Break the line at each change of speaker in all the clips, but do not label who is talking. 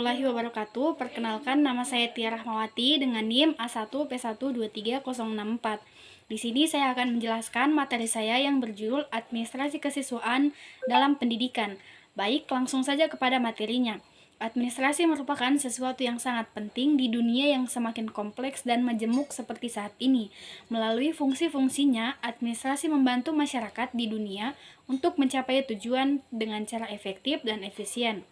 warahmatullahi wabarakatuh. Perkenalkan, nama saya Tia Rahmawati dengan NIM A1P1230064. Di sini saya akan menjelaskan materi saya yang berjudul Administrasi Kesiswaan dalam Pendidikan. Baik, langsung saja kepada materinya. Administrasi merupakan sesuatu yang sangat penting di dunia yang semakin kompleks dan majemuk seperti saat ini. Melalui fungsi-fungsinya, administrasi membantu masyarakat di dunia untuk mencapai tujuan dengan cara efektif dan efisien.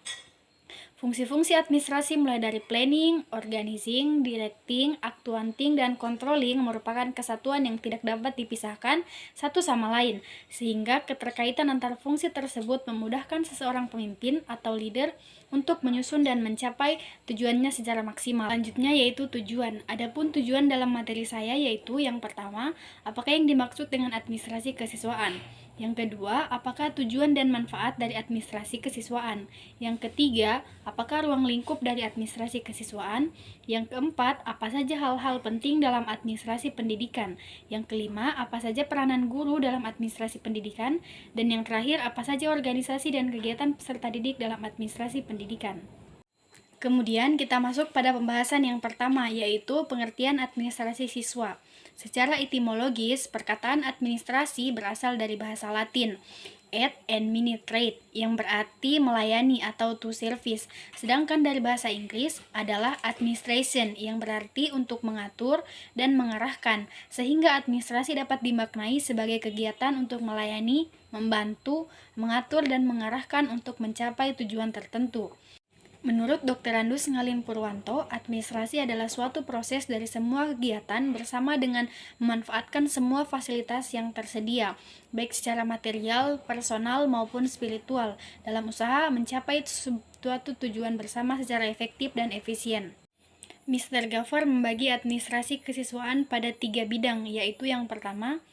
Fungsi-fungsi administrasi mulai dari planning, organizing, directing, accounting, dan controlling merupakan kesatuan yang tidak dapat dipisahkan satu sama lain, sehingga keterkaitan antar fungsi tersebut memudahkan seseorang pemimpin atau leader untuk menyusun dan mencapai tujuannya secara maksimal. Selanjutnya yaitu tujuan. Adapun tujuan dalam materi saya yaitu yang pertama, apakah yang dimaksud dengan administrasi kesiswaan? Yang kedua, apakah tujuan dan manfaat dari administrasi kesiswaan? Yang ketiga, apakah ruang lingkup dari administrasi kesiswaan? Yang keempat, apa saja hal-hal penting dalam administrasi pendidikan? Yang kelima, apa saja peranan guru dalam administrasi pendidikan? Dan yang terakhir, apa saja organisasi dan kegiatan peserta didik dalam administrasi pendidikan? Kemudian kita masuk pada pembahasan yang pertama, yaitu pengertian administrasi siswa. Secara etimologis, perkataan administrasi berasal dari bahasa Latin, ad administrate, yang berarti melayani atau to service. Sedangkan dari bahasa Inggris adalah administration, yang berarti untuk mengatur dan mengarahkan, sehingga administrasi dapat dimaknai sebagai kegiatan untuk melayani, membantu, mengatur, dan mengarahkan untuk mencapai tujuan tertentu. Menurut Dr. Andus Ngalin Purwanto, administrasi adalah suatu proses dari semua kegiatan bersama dengan memanfaatkan semua fasilitas yang tersedia, baik secara material, personal, maupun spiritual, dalam usaha mencapai suatu tujuan bersama secara efektif dan efisien. Mr. Gafar membagi administrasi kesiswaan pada 3 bidang, yaitu yang pertama,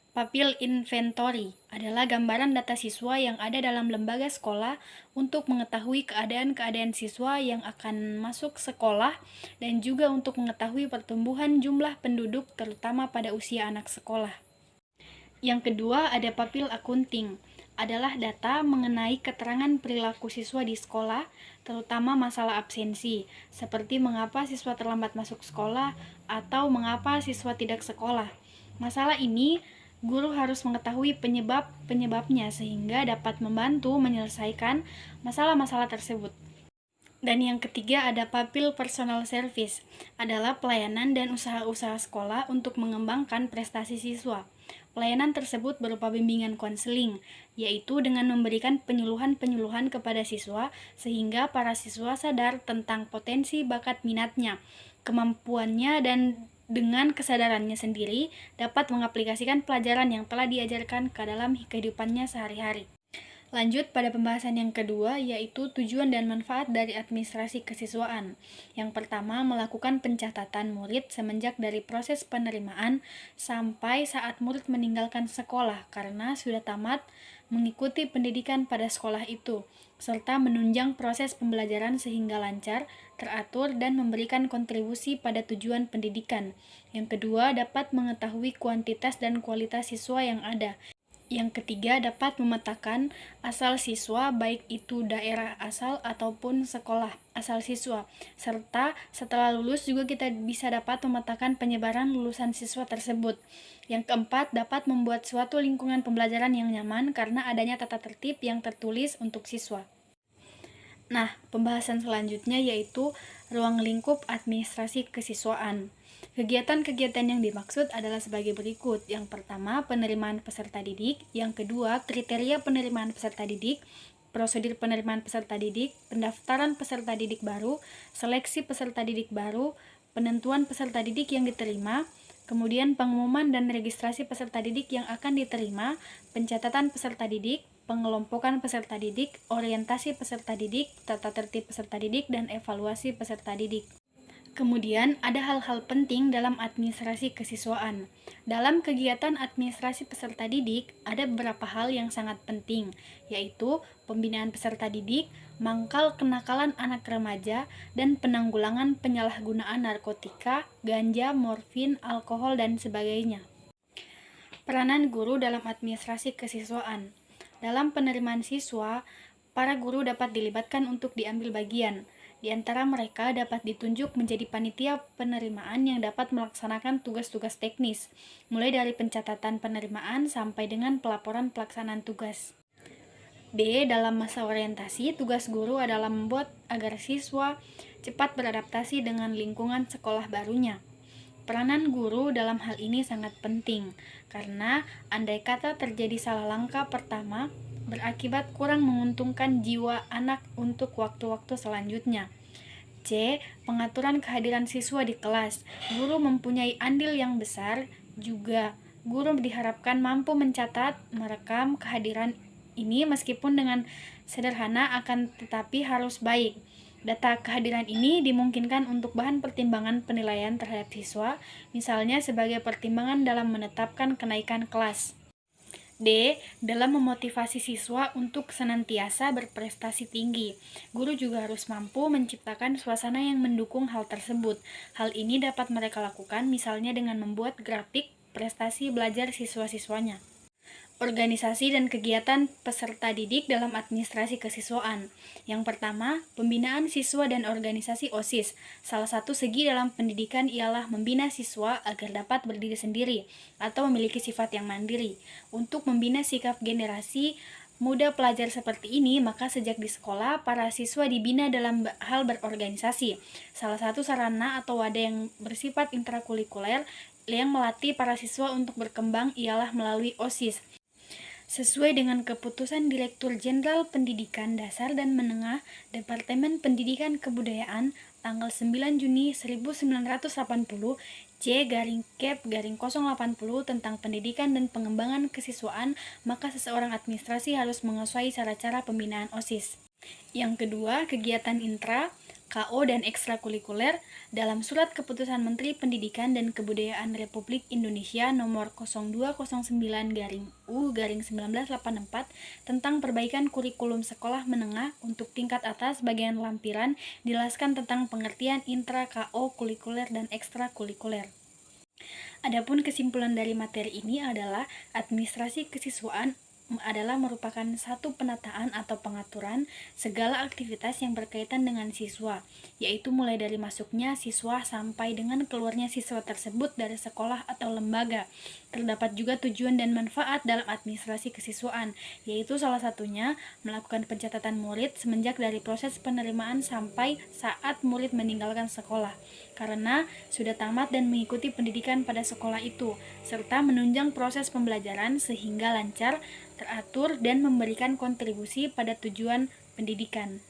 Papil Inventory adalah gambaran data siswa yang ada dalam lembaga sekolah untuk mengetahui keadaan-keadaan siswa yang akan masuk sekolah dan juga untuk mengetahui pertumbuhan jumlah penduduk terutama pada usia anak sekolah. Yang kedua ada Papil Accounting, adalah data mengenai keterangan perilaku siswa di sekolah, terutama masalah absensi, seperti mengapa siswa terlambat masuk sekolah atau mengapa siswa tidak sekolah. Masalah ini guru harus mengetahui penyebabnya sehingga dapat membantu menyelesaikan masalah-masalah tersebut. Dan yang ketiga ada Papil Personal Service, adalah pelayanan dan usaha-usaha sekolah untuk mengembangkan prestasi siswa. Pelayanan tersebut berupa bimbingan konseling, yaitu dengan memberikan penyuluhan-penyuluhan kepada siswa sehingga para siswa sadar tentang potensi bakat minatnya, kemampuannya, dan dengan kesadarannya sendiri dapat mengaplikasikan pelajaran yang telah diajarkan ke dalam kehidupannya sehari-hari. Lanjut pada pembahasan yang kedua, yaitu tujuan dan manfaat dari administrasi kesiswaan. Yang pertama, melakukan pencatatan murid semenjak dari proses penerimaan sampai saat murid meninggalkan sekolah karena sudah tamat mengikuti pendidikan pada sekolah itu, serta menunjang proses pembelajaran sehingga lancar, teratur, dan memberikan kontribusi pada tujuan pendidikan. Yang kedua, dapat mengetahui kuantitas dan kualitas siswa yang ada. Yang ketiga, dapat memetakan asal siswa, baik itu daerah asal ataupun sekolah asal siswa, serta setelah lulus juga kita bisa dapat memetakan penyebaran lulusan siswa tersebut. Yang keempat, dapat membuat suatu lingkungan pembelajaran yang nyaman karena adanya tata tertib yang tertulis untuk siswa. Nah, pembahasan selanjutnya yaitu ruang lingkup administrasi kesiswaan. Kegiatan-kegiatan yang dimaksud adalah sebagai berikut. Yang pertama, penerimaan peserta didik. Yang kedua, kriteria penerimaan peserta didik, prosedur penerimaan peserta didik, pendaftaran peserta didik baru, seleksi peserta didik baru, penentuan peserta didik yang diterima, kemudian pengumuman dan registrasi peserta didik yang akan diterima, pencatatan peserta didik, pengelompokan peserta didik, orientasi peserta didik, tata tertib peserta didik, dan evaluasi peserta didik. Kemudian, ada hal-hal penting dalam administrasi kesiswaan. Dalam kegiatan administrasi peserta didik, ada beberapa hal yang sangat penting, yaitu pembinaan peserta didik, mangkal kenakalan anak remaja, dan penanggulangan penyalahgunaan narkotika, ganja, morfin, alkohol, dan sebagainya. Peranan guru dalam administrasi kesiswaan. Dalam penerimaan siswa, para guru dapat dilibatkan untuk diambil bagian. Di antara mereka dapat ditunjuk menjadi panitia penerimaan yang dapat melaksanakan tugas-tugas teknis, mulai dari pencatatan penerimaan sampai dengan pelaporan pelaksanaan tugas. B. Dalam masa orientasi, tugas guru adalah membuat agar siswa cepat beradaptasi dengan lingkungan sekolah barunya. Peranan guru dalam hal ini sangat penting, karena andai kata terjadi salah langkah pertama, berakibat kurang menguntungkan jiwa anak untuk waktu-waktu selanjutnya. C. Pengaturan kehadiran siswa di kelas. Guru mempunyai andil yang besar, juga guru diharapkan mampu mencatat, merekam kehadiran ini meskipun dengan sederhana akan tetapi harus baik. Data kehadiran ini dimungkinkan untuk bahan pertimbangan penilaian terhadap siswa, misalnya sebagai pertimbangan dalam menetapkan kenaikan kelas. D. Dalam memotivasi siswa untuk senantiasa berprestasi tinggi. Guru juga harus mampu menciptakan suasana yang mendukung hal tersebut. Hal ini dapat mereka lakukan misalnya dengan membuat grafik prestasi belajar siswa-siswanya. Organisasi dan kegiatan peserta didik dalam administrasi kesiswaan. Yang pertama, pembinaan siswa dan organisasi OSIS. Salah satu segi dalam pendidikan ialah membina siswa agar dapat berdiri sendiri atau memiliki sifat yang mandiri. Untuk membina sikap generasi muda pelajar seperti ini, maka sejak di sekolah, para siswa dibina dalam hal berorganisasi. Salah satu sarana atau wadah yang bersifat intrakurikuler yang melatih para siswa untuk berkembang ialah melalui OSIS. Sesuai dengan keputusan Direktur Jenderal Pendidikan Dasar dan Menengah Departemen Pendidikan Kebudayaan tanggal 9 Juni 1980 C/Kep/080 tentang pendidikan dan pengembangan kesiswaan, maka seseorang administrasi harus menguasai cara-cara pembinaan OSIS. Yang kedua, kegiatan intra, KO dan ekstrakurikuler. Dalam Surat Keputusan Menteri Pendidikan dan Kebudayaan Republik Indonesia Nomor 0209-U-1984 tentang perbaikan kurikulum sekolah menengah untuk tingkat atas bagian lampiran, dijelaskan tentang pengertian intra, KO, kurikuler dan ekstrakurikuler. Adapun kesimpulan dari materi ini adalah administrasi kesiswaan adalah merupakan satu penataan atau pengaturan segala aktivitas yang berkaitan dengan siswa, yaitu mulai dari masuknya siswa sampai dengan keluarnya siswa tersebut dari sekolah atau lembaga. Terdapat juga tujuan dan manfaat dalam administrasi kesiswaan, yaitu salah satunya melakukan pencatatan murid semenjak dari proses penerimaan sampai saat murid meninggalkan sekolah, karena sudah tamat dan mengikuti pendidikan pada sekolah itu, serta menunjang proses pembelajaran sehingga lancar, teratur, dan memberikan kontribusi pada tujuan pendidikan.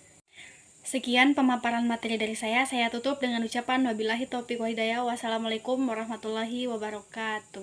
Sekian pemaparan materi dari saya tutup dengan ucapan wabillahi taufiq wal hidayah. Wassalamualaikum warahmatullahi wabarakatuh.